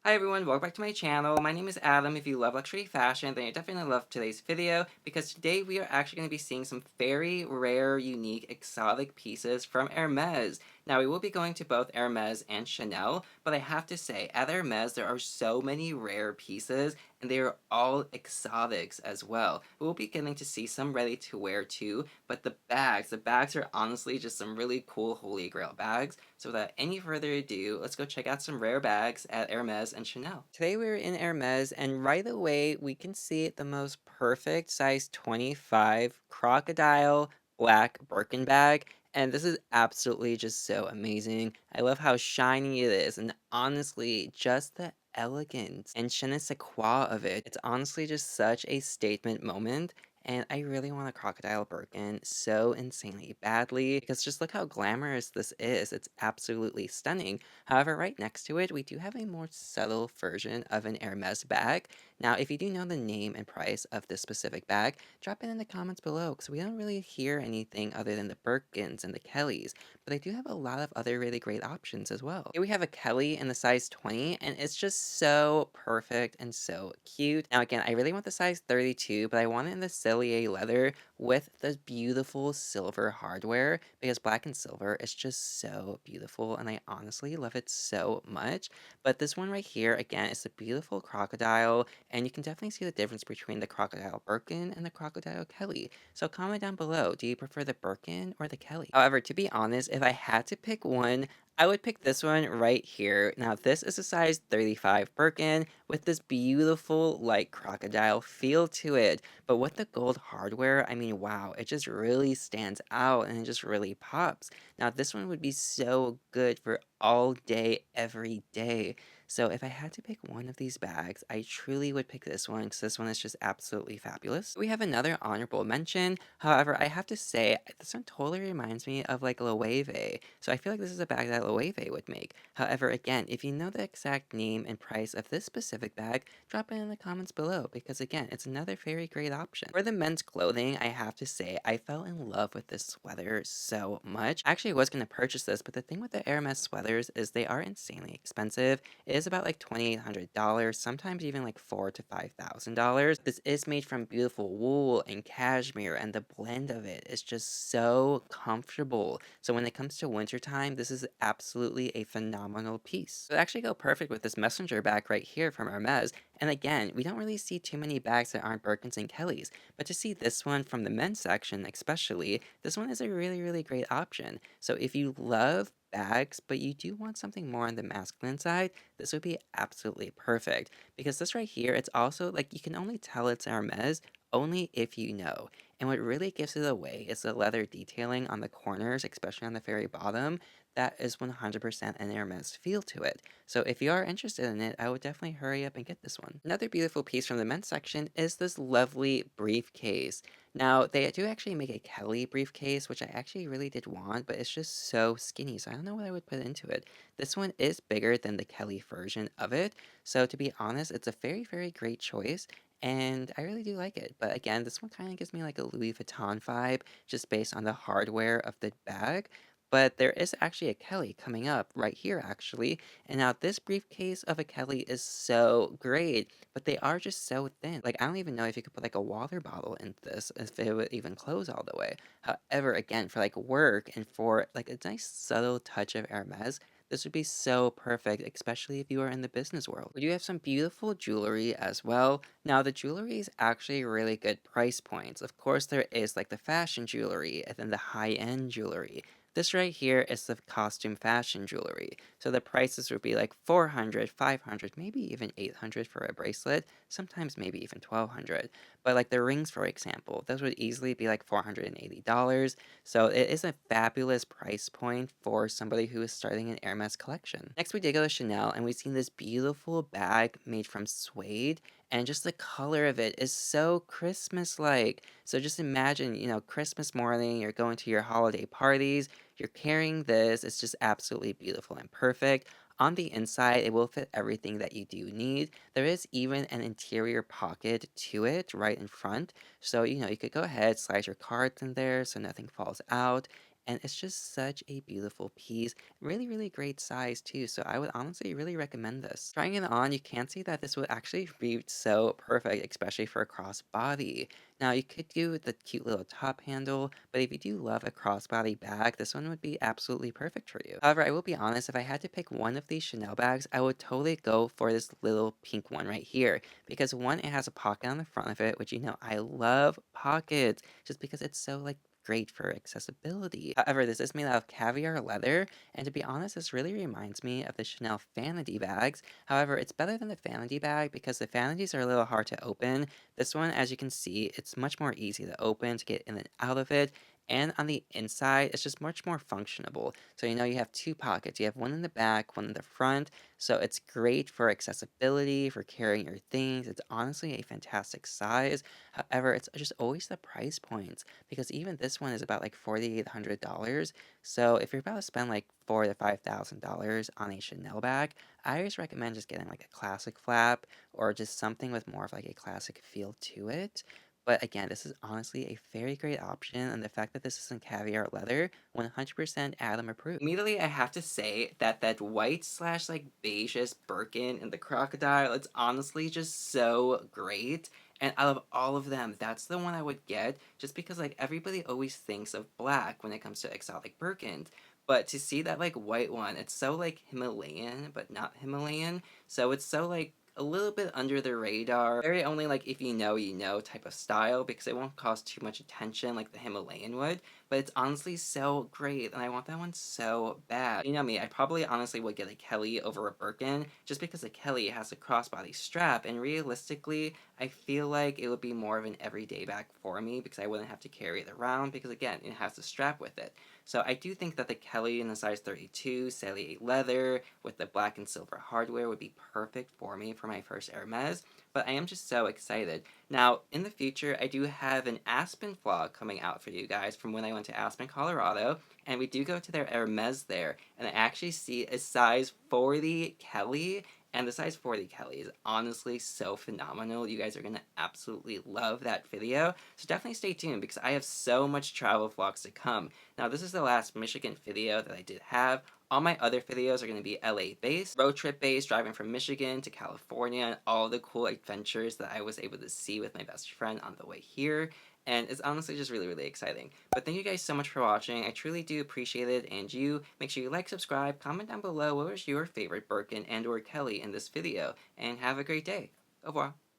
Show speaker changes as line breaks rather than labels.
Hi everyone, welcome back to my channel. My name is Adam. If you love luxury fashion, then you definitely love today's video because today we are actually going to be seeing some very rare, unique, exotic pieces from Hermes. Now we will be going to both Hermes and Chanel, but I have to say, at Hermes there are so many rare pieces and they are all exotics as well. We'll be getting to see some ready to wear too, but the bags are honestly just some really cool holy grail bags. So without any further ado, let's go check out some rare bags at Hermes and Chanel. Today we're in Hermes, and right away we can see the most perfect size 25 crocodile black Birkin bag. And this is absolutely just so amazing. I love how shiny it is, and honestly, just the elegance and je ne sais quoi of it. It's honestly just such a statement moment. And I really want a crocodile Birkin so insanely badly because just look how glamorous this is. It's absolutely stunning. However, right next to it, we do have a more subtle version of an Hermes bag. Now, if you do know the name and price of this specific bag, drop it in the comments below because we don't really hear anything other than the Birkins and the Kellys, but they do have a lot of other really great options as well. Here we have a Kelly in the size 20, and it's just so perfect and so cute. Now, again, I really want the size 32, but I want it in the Cellier leather with the beautiful silver hardware because black and silver is just so beautiful, and I honestly love it so much. But this one right here, again, is a beautiful crocodile, and you can definitely see the difference between the crocodile Birkin and the crocodile Kelly. So comment down below, do you prefer the Birkin or the Kelly? However, to be honest, if I had to pick one, I would pick this one right here. Now, this is a size 35 Birkin with this beautiful, like, crocodile feel to it. But with the gold hardware, I mean, wow, it just really stands out and it just really pops. Now, this one would be so good for all day, every day. So if I had to pick one of these bags, I truly would pick this one because this one is just absolutely fabulous. We have another honorable mention. However, I have to say, this one totally reminds me of like Loewe. So I feel like this is a bag that Loewe would make. However, again, if you know the exact name and price of this specific bag, drop it in the comments below because again, it's another very great option. For the men's clothing, I have to say, I fell in love with this sweater so much. I actually was going to purchase this, but the thing with the Hermes sweaters is they are insanely expensive. It is about like $2,800, sometimes even like $4,000 to $5,000. This is made from beautiful wool and cashmere, and the blend of it is just so comfortable. So when it comes to wintertime, this is absolutely a phenomenal piece. It would actually go perfect with this messenger bag right here from Hermes. And again, we don't really see too many bags that aren't Birkins and Kellys, but to see this one from the men's section especially, this one is a really, really great option. So if you love bags, but you do want something more on the masculine side, this would be absolutely perfect. Because this right here, it's also like you can only tell it's Hermes only if you know. And what really gives it away is the leather detailing on the corners, especially on the very bottom. That is 100% an Hermes feel to it. So if you are interested in it, I would definitely hurry up and get this one. Another beautiful piece from the men's section is this lovely briefcase. Now, they do actually make a Kelly briefcase, which I actually really did want, but it's just so skinny, so I don't know what I would put into it. This one is bigger than the Kelly version of it, so to be honest, it's a very, very great choice, and I really do like it. But again, this one kind of gives me like a Louis Vuitton vibe, just based on the hardware of the bag. But there is actually a Kelly coming up right here, actually. And now this briefcase of a Kelly is so great, but they are just so thin. Like, I don't even know if you could put like a water bottle in this, if it would even close all the way. However, again, for like work and for like a nice subtle touch of Hermes, this would be so perfect, especially if you are in the business world. We do have some beautiful jewelry as well. Now, the jewelry is actually really good price points. Of course, there is like the fashion jewelry and then the high-end jewelry. This right here is the costume fashion jewelry. So the prices would be like 400, 500, maybe even 800 for a bracelet, sometimes maybe even 1200. But like the rings, for example, those would easily be like $480. So it is a fabulous price point for somebody who is starting an Hermes collection. Next, we did go to Chanel, and we've seen this beautiful bag made from suede, and just the color of it is so Christmas-like. So just imagine, Christmas morning, you're going to your holiday parties, you're carrying this, it's just absolutely beautiful and perfect. On the inside, it will fit everything that you do need. There is even an interior pocket to it right in front. So, you could go ahead, slide your cards in there so nothing falls out. and it's just such a beautiful piece. Really, really great size too, so I would honestly really recommend this. Trying it on, you can see that this would actually be so perfect, especially for a crossbody. Now, you could do the cute little top handle, but if you do love a crossbody bag, this one would be absolutely perfect for you. However, I will be honest, if I had to pick one of these Chanel bags, I would totally go for this little pink one right here, because one, it has a pocket on the front of it, which I love pockets, just because it's so like great for accessibility. However, this is made out of caviar leather, and to be honest, this really reminds me of the Chanel Vanity bags. However, it's better than the Vanity bag because the Vanities are a little hard to open. This one, as you can see, it's much more easy to open, to get in and out of it. And on the inside, it's just much more functional. So you have two pockets. You have one in the back, one in the front. So it's great for accessibility, for carrying your things. It's honestly a fantastic size. However, it's just always the price points because even this one is about like $4,800. So if you're about to spend like $4,000 to $5,000 on a Chanel bag, I always recommend just getting like a classic flap or just something with more of like a classic feel to it. But again, this is honestly a very great option, and the fact that this is in caviar leather, 100% Adam approved. Immediately, I have to say that that white slash like beigeish Birkin and the crocodile, it's honestly just so great. And out of all of them, that's the one I would get just because like everybody always thinks of black when it comes to exotic Birkins. But to see that like white one, it's so like Himalayan, but not Himalayan. So it's so like a little bit under the radar. Very only like if you know type of style because it won't cause too much attention like the Himalayan would. But it's honestly so great and I want that one so bad. You know me, I probably honestly would get a Kelly over a Birkin just because a Kelly has a crossbody strap and realistically I feel like it would be more of an everyday bag for me because I wouldn't have to carry it around because again it has the strap with it. So I do think that the Kelly in the size 32 Cellier leather with the black and silver hardware would be perfect for me for my first Hermes, but I am just so excited. Now, in the future, I do have an Aspen vlog coming out for you guys from when I went to Aspen, Colorado, and we do go to their Hermes there, and I actually see a size 40 Kelly, and the size 40 Kelly is honestly so phenomenal. You guys are going to absolutely love that video. So definitely stay tuned because I have so much travel vlogs to come. Now, this is the last Michigan video that I did have. All my other videos are going to be LA based, road trip based, driving from Michigan to California, and all the cool adventures that I was able to see with my best friend on the way here. And it's honestly just really, really exciting. But thank you guys so much for watching. I truly do appreciate it. And you, make sure you like, subscribe, comment down below what was your favorite Birkin and or Kelly in this video. And have a great day. Au revoir.